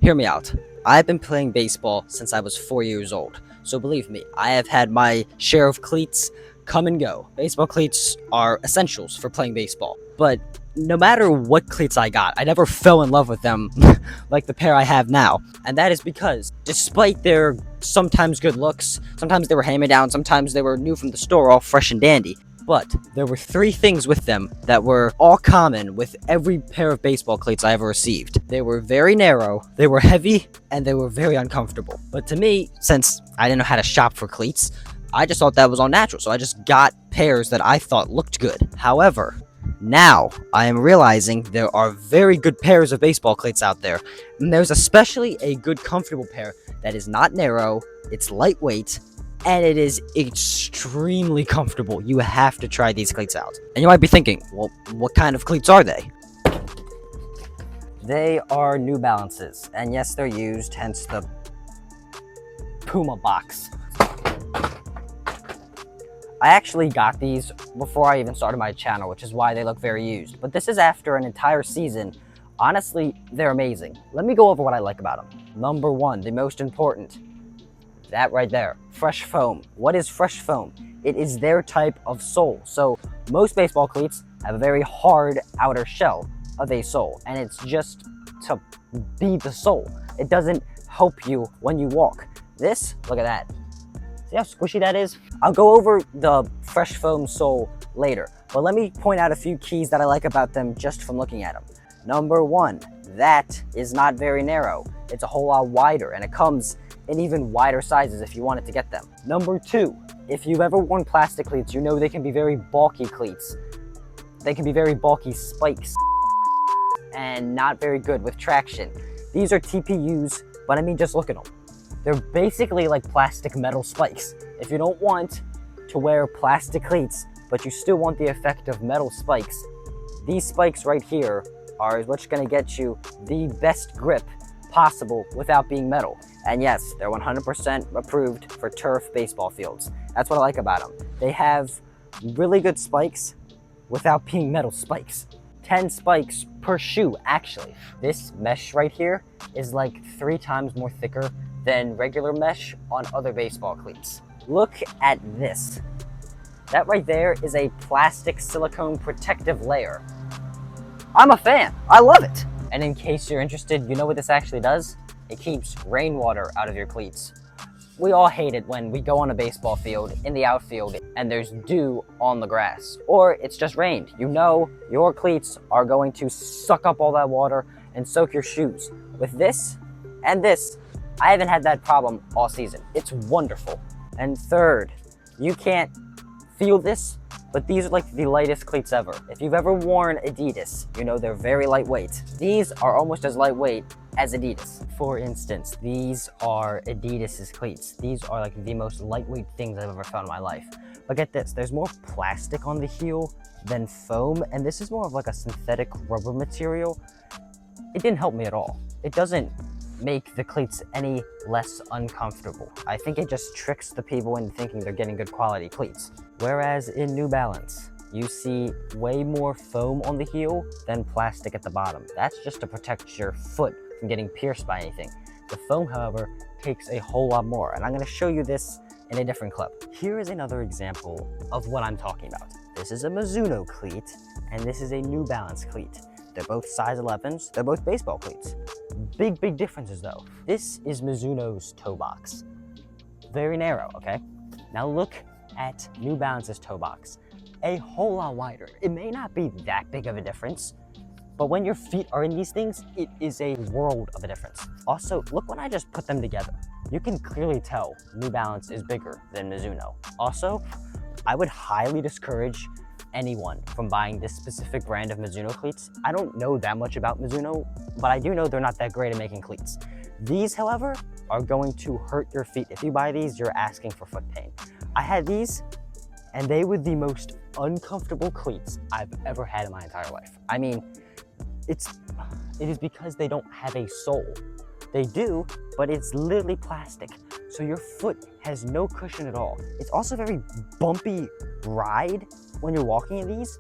Hear me out. I've been playing baseball since I was 4 years old, so believe me, I have had my share of cleats come and go. Baseball cleats are essentials for playing baseball, but no matter what cleats I got, I never fell in love with them like the pair I have now. And that is because, despite their sometimes good looks, sometimes they were hand-me-down, sometimes they were new from the store, all fresh and dandy, but there were three things with them that were all common with every pair of baseball cleats I ever received. They were very narrow, they were heavy, and they were very uncomfortable. But to me, since I didn't know how to shop for cleats, I just thought that was all natural, so I just got pairs that I thought looked good. However, now I am realizing there are very good pairs of baseball cleats out there, and there's especially a good comfortable pair that is not narrow, it's lightweight, and it is extremely comfortable. You have to try these cleats out. And you might be thinking, well, what kind of cleats are they? They are New Balances, and yes, they're used, hence the Puma box. I actually got these before I even started my channel, which is why they look very used. But this is after an entire season. Honestly, they're amazing. Let me go over what I like about them. Number one, the most important. That right there, fresh foam. What is fresh foam? It is their type of sole. So most baseball cleats have a very hard outer shell of a sole, and it's just to be the sole. It doesn't help you when you walk. This, look at that. See how squishy that is? I'll go over the fresh foam sole later, but let me point out a few keys that I like about them just from looking at them. Number one, that is not very narrow. It's a whole lot wider, and it comes in even wider sizes if you wanted to get them. Number two, if you've ever worn plastic cleats, you know they can be very bulky cleats. They can be very bulky spikes and not very good with traction. These are TPUs, but I mean, just look at them. They're basically like plastic metal spikes. If you don't want to wear plastic cleats, but you still want the effect of metal spikes, these spikes right here are what's gonna get you the best grip possible without being metal. And yes, they're 100% approved for turf baseball fields. That's what I like about them. They have really good spikes without being metal spikes. 10 spikes per shoe, actually. This mesh right here is like 3 times more thicker than regular mesh on other baseball cleats. Look at this. That right there is a plastic silicone protective layer. I'm a fan, I love it. And in case you're interested, you know what this actually does? It keeps rainwater out of your cleats. We all hate it when we go on a baseball field in the outfield and there's dew on the grass, or it's just rained. You know your cleats are going to suck up all that water and soak your shoes. With this and this, I haven't had that problem all season. It's wonderful. And third, you can't feel this, but these are like the lightest cleats ever. If you've ever worn Adidas, you know they're very lightweight. These are almost as lightweight as Adidas. For instance, these are Adidas's cleats. These are like the most lightweight things I've ever found in my life. But get this, there's more plastic on the heel than foam, and this is more of like a synthetic rubber material. It didn't help me at all. It doesn't make the cleats any less uncomfortable. I think it just tricks the people into thinking they're getting good quality cleats. Whereas in New Balance, you see way more foam on the heel than plastic at the bottom. That's just to protect your foot from getting pierced by anything. The foam, however, takes a whole lot more, and I'm gonna show you this in a different clip. Here is another example of what I'm talking about. This is a Mizuno cleat, and this is a New Balance cleat. They're both size 11s, they're both baseball cleats. Big differences though. This is Mizuno's toe box. Very narrow, okay? Now look at New Balance's toe box. A whole lot wider. It may not be that big of a difference, but when your feet are in these things, it is a world of a difference. Also, look when I just put them together. You can clearly tell New Balance is bigger than Mizuno. Also, I would highly discourage anyone from buying this specific brand of Mizuno cleats. I don't know that much about Mizuno, but I do know they're not that great at making cleats. These, however, are going to hurt your feet. If you buy these, you're asking for foot pain. I had these, and they were the most uncomfortable cleats I've ever had in my entire life. I mean, it is because they don't have a sole. They do, but it's literally plastic. So your foot has no cushion at all. It's also a very bumpy ride when you're walking in these.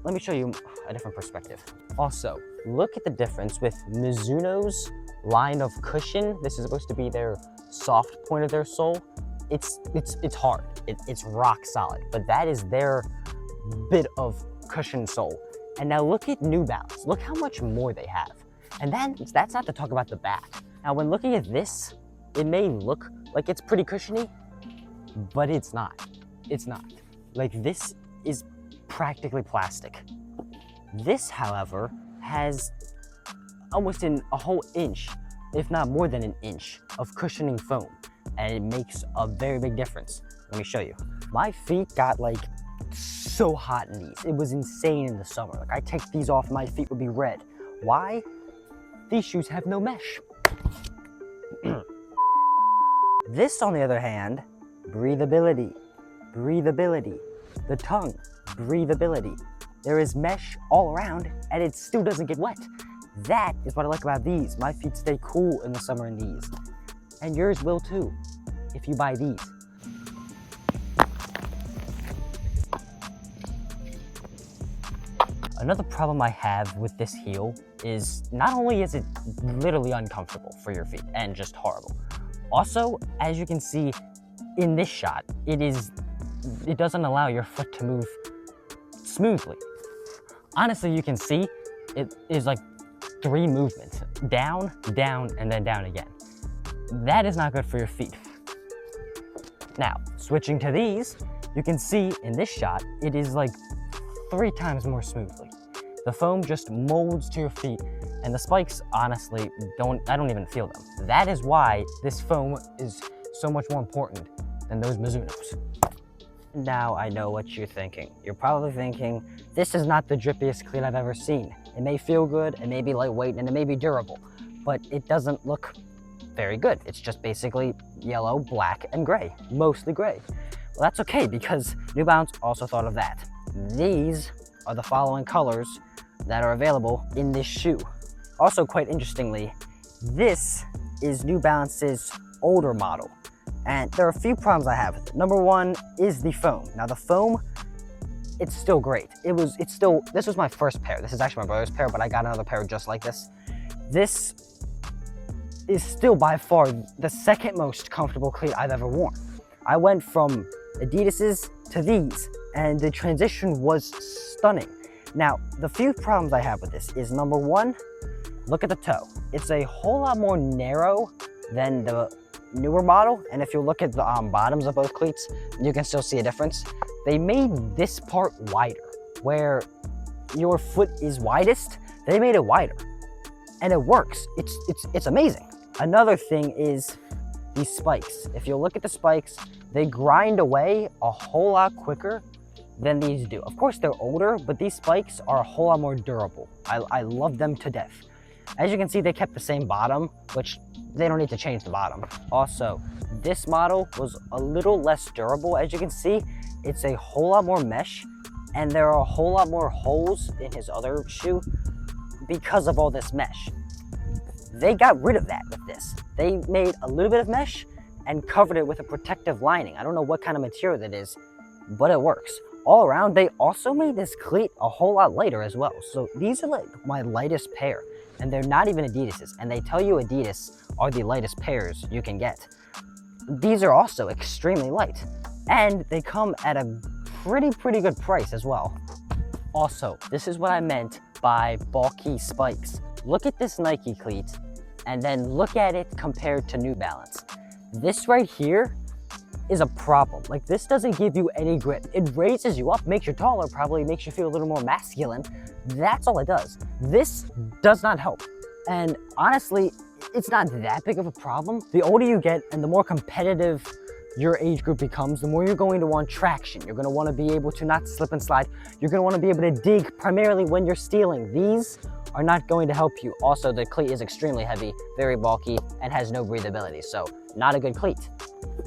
Let me show you a different perspective. Also, look at the difference with Mizuno's line of cushion, this is supposed to be their soft point of their sole. It's hard. It's rock solid, but that is their bit of cushion sole. And now look at New Balance. Look how much more they have. And then that's not to talk about the back. Now, when looking at this, it may look like it's pretty cushiony, but it's not. It's not. Like, this is practically plastic. This, however, has almost a whole inch, if not more than an inch, of cushioning foam. And it makes a very big difference. Let me show you. My feet got like so hot in these. It was insane in the summer. Like, I take these off, my feet would be red. Why? These shoes have no mesh. This, on the other hand, breathability, breathability. The tongue, breathability. There is mesh all around and it still doesn't get wet. That is what I like about these. My feet stay cool in the summer in these. And yours will too, if you buy these. Another problem I have with this heel is not only is it literally uncomfortable for your feet and just horrible, also, as you can see in this shot, it doesn't allow your foot to move smoothly. Honestly, you can see it is like 3 movements, down, down, and then down again. That is not good for your feet. Now, switching to these, you can see in this shot, it is like 3 times more smoothly. The foam just molds to your feet, and the spikes, honestly, I don't even feel them. That is why this foam is so much more important than those Mizunos. Now I know what you're thinking. You're probably thinking, this is not the drippiest cleat I've ever seen. It may feel good, it may be lightweight, and it may be durable, but it doesn't look very good. It's just basically yellow, black, and gray, mostly gray. Well, that's okay, because New Balance also thought of that. These are the following colors that are available in this shoe. Also, quite interestingly, this is New Balance's older model. And there are a few problems I have with it. Number one is the foam. Now the foam, it's still great. This was my first pair. This is actually my brother's pair, but I got another pair just like this. This is still by far the second most comfortable cleat I've ever worn. I went from Adidas's to these, and the transition was stunning. Now, the few problems I have with this is, number one, look at the toe. It's a whole lot more narrow than the newer model, and if you look at the bottoms of both cleats, you can still see a difference. They made this part wider. Where your foot is widest, they made it wider. And it works. It's amazing. Another thing is these spikes. If you look at the spikes, they grind away a whole lot quicker than these do. Of course, they're older, but these spikes are a whole lot more durable. I love them to death. As you can see, they kept the same bottom, which they don't need to change the bottom. Also, this model was a little less durable. As you can see, it's a whole lot more mesh, and there are a whole lot more holes in his other shoe because of all this mesh. They got rid of that with this. They made a little bit of mesh and covered it with a protective lining. I don't know what kind of material that is, but it works. All around, they also made this cleat a whole lot lighter as well. So these are like my lightest pair, and they're not even Adidas's. And they tell you Adidas are the lightest pairs you can get. These are also extremely light, and they come at a pretty good price as well. Also, this is what I meant by bulky spikes. Look at this Nike cleat, and then look at it compared to New Balance. This right here is a problem. Like, this doesn't give you any grip. It raises you up, makes you taller, probably makes you feel a little more masculine. That's all it does. This does not help. And honestly, it's not that big of a problem. The older you get and the more competitive your age group becomes, the more you're going to want traction. You're going to want to be able to not slip and slide. You're going to want to be able to dig primarily when you're stealing. These are not going to help you. Also, the cleat is extremely heavy, very bulky, and has no breathability, so not a good cleat.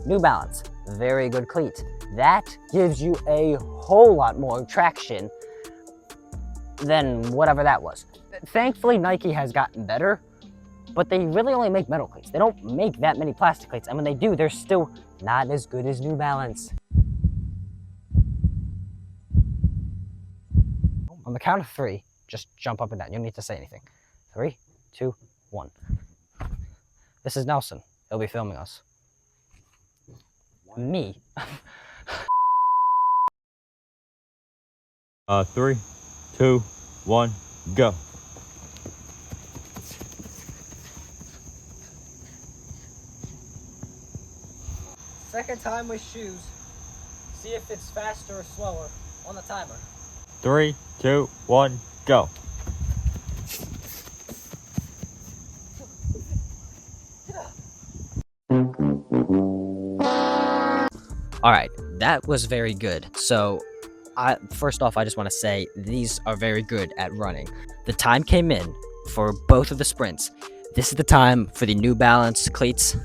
New Balance, very good cleat. That gives you a whole lot more traction than whatever that was. Thankfully, Nike has gotten better, but they really only make metal cleats. They don't make that many plastic cleats, and when they do, they're still not as good as New Balance. On the count of 3, just jump up and down. You don't need to say anything. 3, 2, 1. This is Nelson. He'll be filming us. Me. 3, 2, 1, go. Second time with shoes. See if it's faster or slower on the timer. 3, 2, 1, go. All right, that was very good. So, first off, I just want to say these are very good at running. The time came in for both of the sprints. This is the time for the New Balance cleats.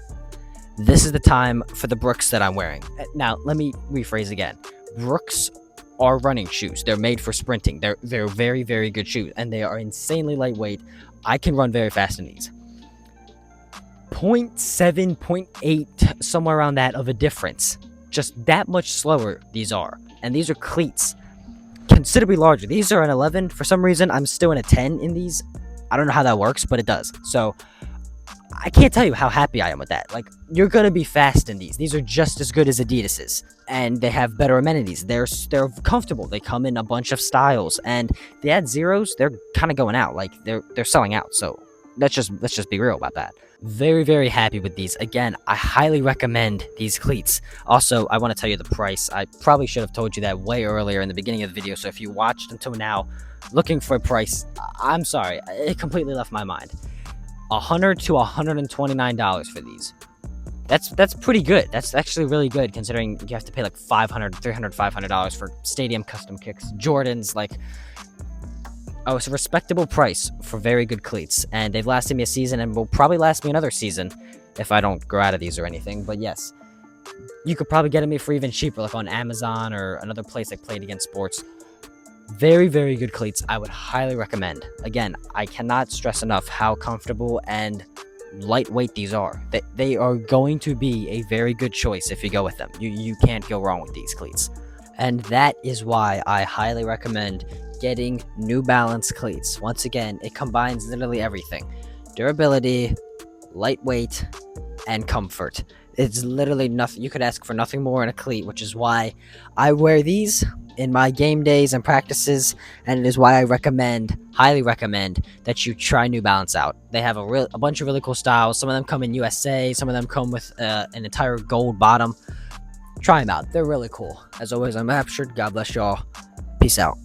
This is the time for the Brooks that I'm wearing. Now, let me rephrase again. Brooks are running shoes. They're made for sprinting. They're very, very good shoes, and they are insanely lightweight. I can run very fast in these. 0.7, 0.8, somewhere around that of a difference. Just that much slower these are. And these are cleats. Considerably larger. These are an 11. For some reason, I'm still in a 10 in these. I don't know how that works, but it does. So, I can't tell you how happy I am with that. Like, you're gonna be fast in these. These are just as good as Adidas's, and they have better amenities. They're comfortable. They come in a bunch of styles, and the Ad Zeros, they're kind of going out. Like, they're selling out. So let's just be real about that. Very, very happy with these. Again, I highly recommend these cleats. Also, I want to tell you the price. I probably should have told you that way earlier in the beginning of the video. So if you watched until now looking for a price, I'm sorry, it completely left my mind. $100 to $129 for these. That's pretty good. That's actually really good considering you have to pay like $500, $300, $500 for stadium custom kicks, Jordans. Like, oh, it's a respectable price for very good cleats, and they've lasted me a season and will probably last me another season if I don't grow out of these or anything. But yes, you could probably get them for even cheaper, like on Amazon or another place like Played Against Sports. Very, very good cleats. I would highly recommend. Again, I cannot stress enough how comfortable and lightweight these are. They are going to be a very good choice if you go with them. You can't go wrong with these cleats. And that is why I highly recommend getting New Balance cleats. Once again, it combines literally everything. Durability, lightweight, and comfort. It's literally nothing. You could ask for nothing more in a cleat, which is why I wear these in my game days and practices, and it is why I highly recommend that you try New Balance out. They have a bunch of really cool styles. Some of them come in USA, some of them come with an entire gold bottom. Try them out. They're really cool. As always, I'm Abshard. God bless y'all. Peace out.